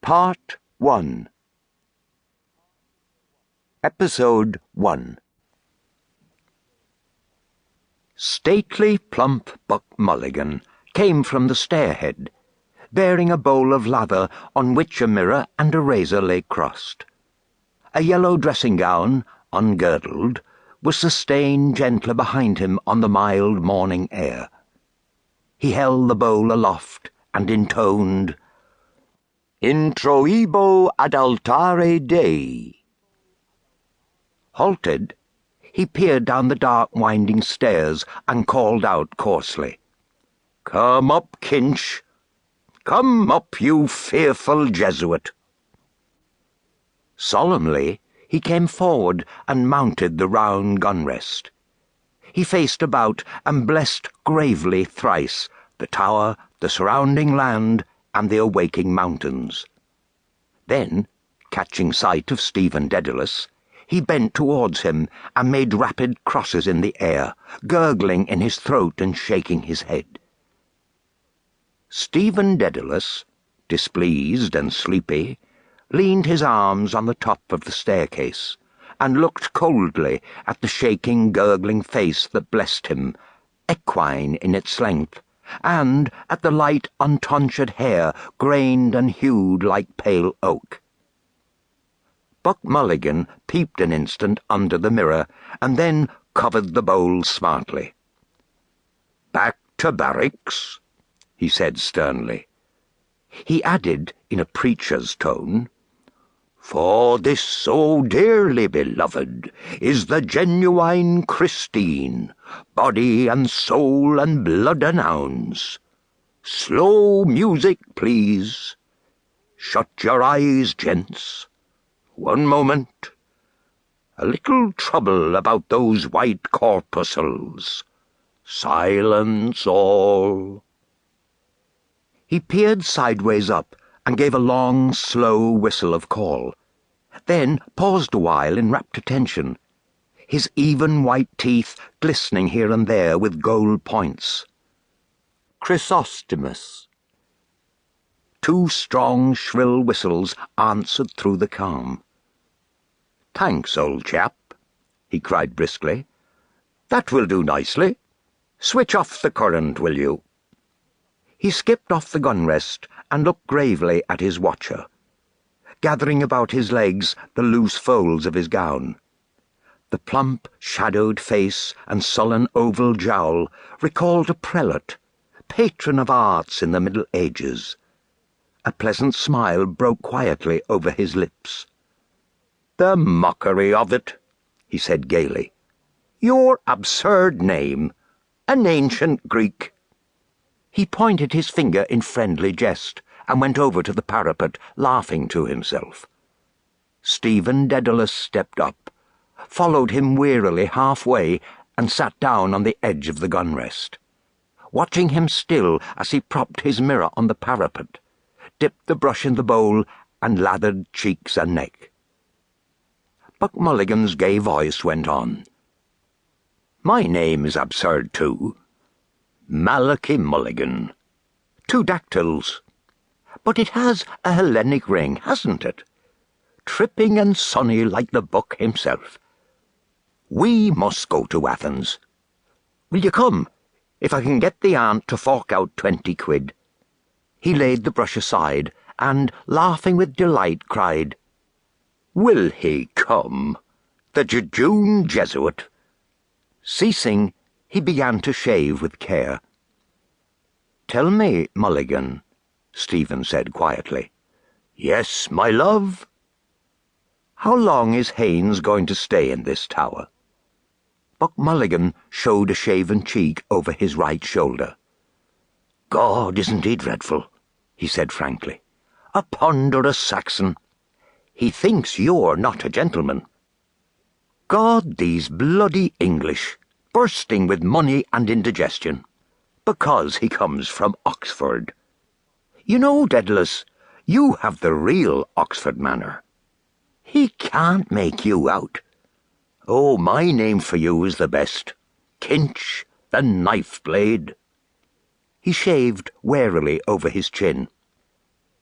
Part 1. Episode 1. Stately, plump Buck Mulligan came from the stairhead, bearing a bowl of lather on which a mirror and a razor lay crossed. A yellow dressing-gown, ungirdled, was sustained gentler behind him on the mild morning air. He held the bowl aloft and intoned, Introibo ad altare Dei. Halted, he peered down the dark winding stairs and called out coarsely, Come up, Kinch! Come up, you fearful Jesuit! Solemnly, he came forward and mounted the round gun-rest. He faced about and blessed gravely thrice the tower, the surrounding land, and the awaking mountains. Then, catching sight of Stephen Dedalus, he bent towards him and made rapid crosses in the air, gurgling in his throat and shaking his head. Stephen Dedalus, displeased and sleepy, leaned his arms on the top of the staircase and looked coldly at the shaking, gurgling face that blessed him, equine in its length, and at the light, untonsured hair grained and hued like pale oak. Buck Mulligan peeped an instant under the mirror and then covered the bowl smartly. "Back to barracks," he said sternly. He added in a preacher's tone, "For this so dearly beloved is the genuine Christine, body and soul and blood and ounds. Slow music, please. Shut your eyes, gents. One moment. A little trouble about those white corpuscles. Silence all." He peered sideways up and gave a long, slow whistle of call, then paused a while in rapt attention, his even white teeth glistening here and there with gold points. Chrysostomus. Two strong, shrill whistles answered through the calm. "Thanks, old chap," he cried briskly. "That will do nicely. Switch off the current, will you?" He skipped off the gun-rest and looked gravely at his watcher, gathering about his legs the loose folds of his gown. The plump, shadowed face and sullen oval jowl recalled a prelate, patron of arts in the Middle Ages. A pleasant smile broke quietly over his lips. "The mockery of it," he said gaily. "Your absurd name, an ancient Greek." He pointed his finger in friendly jest and went over to the parapet, laughing to himself. Stephen Dedalus stepped up, followed him wearily halfway, and sat down on the edge of the gun-rest. Watching him still as he propped his mirror on the parapet, dipped the brush in the bowl, and lathered cheeks and neck. Buck Mulligan's gay voice went on. "My name is absurd too. Malachi Mulligan. 2 dactyls. But it has a Hellenic ring, hasn't it? Tripping and sunny like the Buck himself. We must go to Athens. Will you come, if I can get the aunt to fork out 20 quid? He laid the brush aside and, laughing with delight, cried, "Will he come? The jejune Jesuit!" Ceasing, he began to shave with care. "Tell me, Mulligan," Stephen said quietly. "Yes, my love?" "How long is Haines going to stay in this tower?" Buck Mulligan showed a shaven cheek over his right shoulder. "God, isn't he dreadful?" he said frankly. "A ponderous Saxon. He thinks you're not a gentleman. God, these bloody English, bursting with money and indigestion, because he comes from Oxford. You know, Dedalus, you have the real Oxford manner. He can't make you out. Oh, my name for you is the best. Kinch, the knife blade." He shaved warily over his chin.